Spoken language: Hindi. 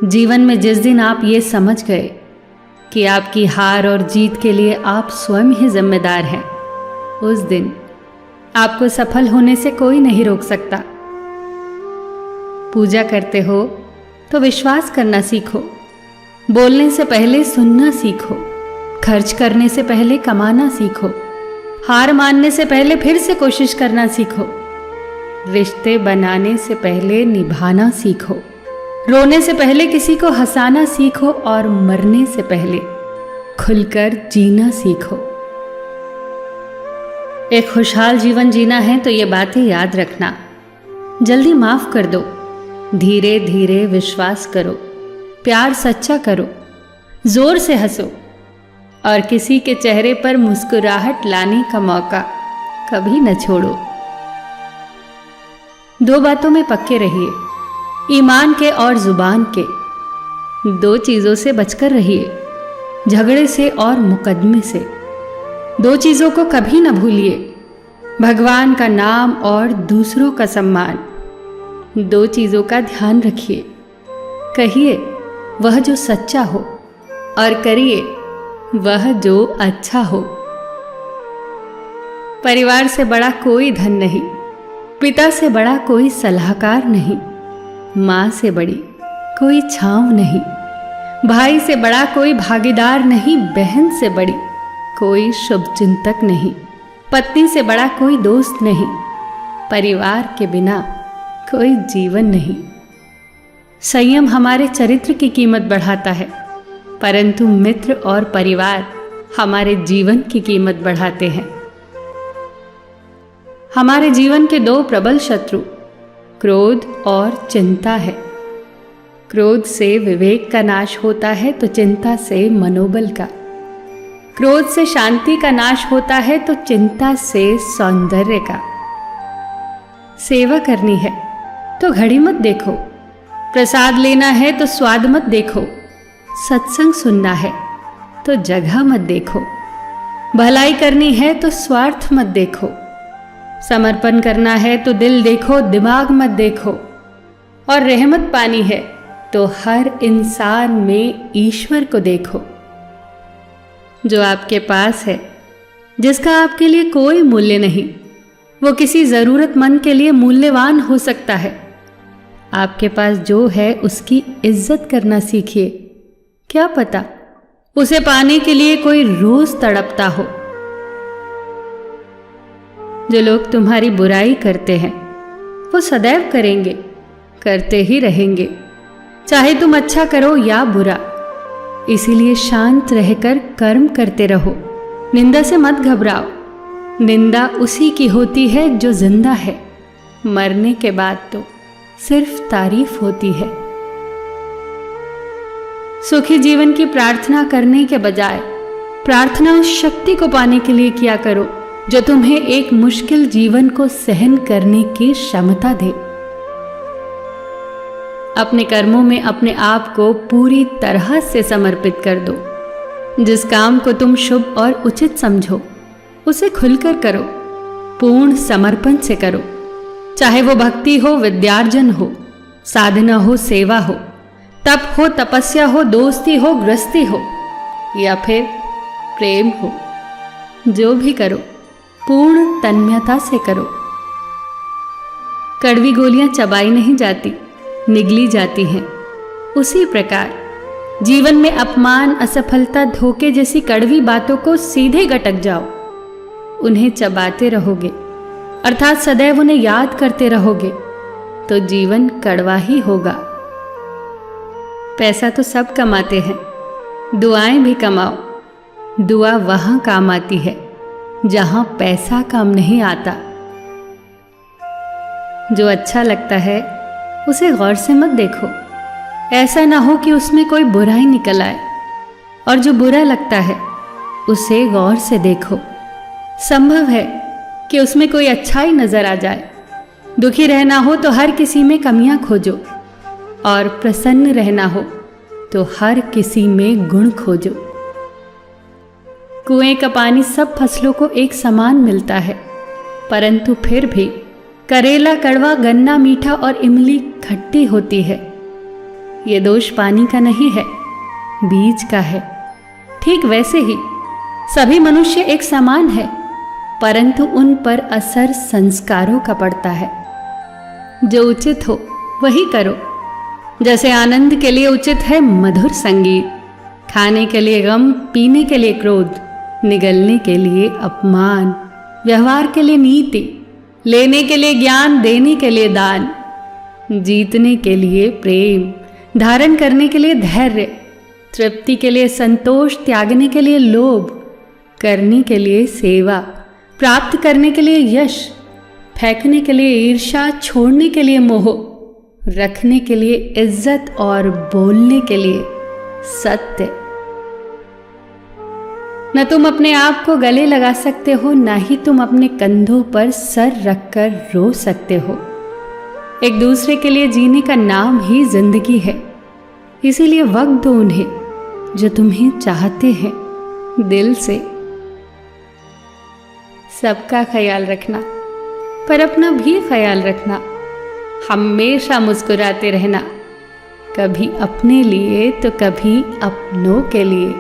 जीवन में जिस दिन आप ये समझ गए कि आपकी हार और जीत के लिए आप स्वयं ही जिम्मेदार हैं, उस दिन आपको सफल होने से कोई नहीं रोक सकता। पूजा करते हो तो विश्वास करना सीखो, बोलने से पहले सुनना सीखो, खर्च करने से पहले कमाना सीखो, हार मानने से पहले फिर से कोशिश करना सीखो, रिश्ते बनाने से पहले निभाना सीखो, रोने से पहले किसी को हंसाना सीखो और मरने से पहले खुलकर जीना सीखो। एक खुशहाल जीवन जीना है तो ये बातें याद रखना। जल्दी माफ कर दो, धीरे धीरे विश्वास करो, प्यार सच्चा करो, जोर से हंसो और किसी के चेहरे पर मुस्कुराहट लाने का मौका कभी न छोड़ो। दो बातों में पक्के रहिए, ईमान के और जुबान के। दो चीजों से बचकर रहिए, झगड़े से और मुकदमे से। दो चीजों को कभी न भूलिए, भगवान का नाम और दूसरों का सम्मान। दो चीजों का ध्यान रखिए, कहिए वह जो सच्चा हो और करिए वह जो अच्छा हो। परिवार से बड़ा कोई धन नहीं, पिता से बड़ा कोई सलाहकार नहीं, माँ से बड़ी कोई छांव नहीं, भाई से बड़ा कोई भागीदार नहीं, बहन से बड़ी कोई शुभचिंतक नहीं, पत्नी से बड़ा कोई दोस्त नहीं, परिवार के बिना कोई जीवन नहीं। संयम हमारे चरित्र की कीमत बढ़ाता है, परंतु मित्र और परिवार हमारे जीवन की कीमत बढ़ाते हैं। हमारे जीवन के दो प्रबल शत्रु क्रोध और चिंता है। क्रोध से विवेक का नाश होता है तो चिंता से मनोबल का। क्रोध से शांति का नाश होता है तो चिंता से सौंदर्य का। सेवा करनी है तो घड़ी मत देखो, प्रसाद लेना है तो स्वाद मत देखो, सत्संग सुनना है तो जगह मत देखो, भलाई करनी है तो स्वार्थ मत देखो, समर्पण करना है तो दिल देखो, दिमाग मत देखो, और रहमत पानी है तो हर इंसान में ईश्वर को देखो। जो आपके पास है, जिसका आपके लिए कोई मूल्य नहीं, वो किसी जरूरतमंद के लिए मूल्यवान हो सकता है। आपके पास जो है उसकी इज्जत करना सीखिए, क्या पता उसे पाने के लिए कोई रोज तड़पता हो। जो लोग तुम्हारी बुराई करते हैं वो सदैव करेंगे, करते ही रहेंगे, चाहे तुम अच्छा करो या बुरा। इसीलिए शांत रहकर कर्म करते रहो, निंदा से मत घबराओ। निंदा उसी की होती है जो जिंदा है, मरने के बाद तो सिर्फ तारीफ होती है। सुखी जीवन की प्रार्थना करने के बजाय प्रार्थना उस शक्ति को पाने के लिए किया करो जो तुम्हें एक मुश्किल जीवन को सहन करने की क्षमता दे। अपने कर्मों में अपने आप को पूरी तरह से समर्पित कर दो। जिस काम को तुम शुभ और उचित समझो उसे खुलकर करो, पूर्ण समर्पण से करो। चाहे वो भक्ति हो, विद्यार्जन हो, साधना हो, सेवा हो, तप हो, तपस्या हो, दोस्ती हो, गृहस्थी हो या फिर प्रेम हो, जो भी करो पूर्ण तन्मयता से करो। कड़वी गोलियां चबाई नहीं जाती, निगली जाती हैं। उसी प्रकार जीवन में अपमान, असफलता, धोखे जैसी कड़वी बातों को सीधे गटक जाओ। उन्हें चबाते रहोगे, अर्थात सदैव उन्हें याद करते रहोगे, तो जीवन कड़वा ही होगा। पैसा तो सब कमाते हैं, दुआएं भी कमाओ। दुआ वहां काम आती है जहां पैसा काम नहीं आता। जो अच्छा लगता है उसे गौर से मत देखो, ऐसा ना हो कि उसमें कोई बुराई निकल आए, और जो बुरा लगता है उसे गौर से देखो। संभव है कि उसमें कोई अच्छाई नजर आ जाए। दुखी रहना हो तो हर किसी में कमियां खोजो, और प्रसन्न रहना हो तो हर किसी में गुण खोजो। कुएं का पानी सब फसलों को एक समान मिलता है, परंतु फिर भी करेला कड़वा, गन्ना मीठा और इमली खट्टी होती है। ये दोष पानी का नहीं है, बीज का है। ठीक वैसे ही सभी मनुष्य एक समान है, परंतु उन पर असर संस्कारों का पड़ता है। जो उचित हो वही करो। जैसे आनंद के लिए उचित है मधुर संगीत, खाने के लिए गम, पीने के लिए क्रोध, निगलने के लिए अपमान, व्यवहार के लिए नीति, लेने के लिए ज्ञान, देने के लिए दान, जीतने के लिए प्रेम, धारण करने के लिए धैर्य, तृप्ति के लिए संतोष, त्यागने के लिए लोभ, करने के लिए सेवा, प्राप्त करने के लिए यश, फेंकने के लिए ईर्ष्या, छोड़ने के लिए मोह, रखने के लिए इज्जत और बोलने के लिए सत्य। न तुम अपने आप को गले लगा सकते हो, न ही तुम अपने कंधों पर सर रखकर रो सकते हो। एक दूसरे के लिए जीने का नाम ही जिंदगी है। इसीलिए वक्त दो उन्हें जो तुम्हें चाहते हैं दिल से। सबका ख्याल रखना, पर अपना भी ख्याल रखना। हमेशा मुस्कुराते रहना, कभी अपने लिए तो कभी अपनों के लिए।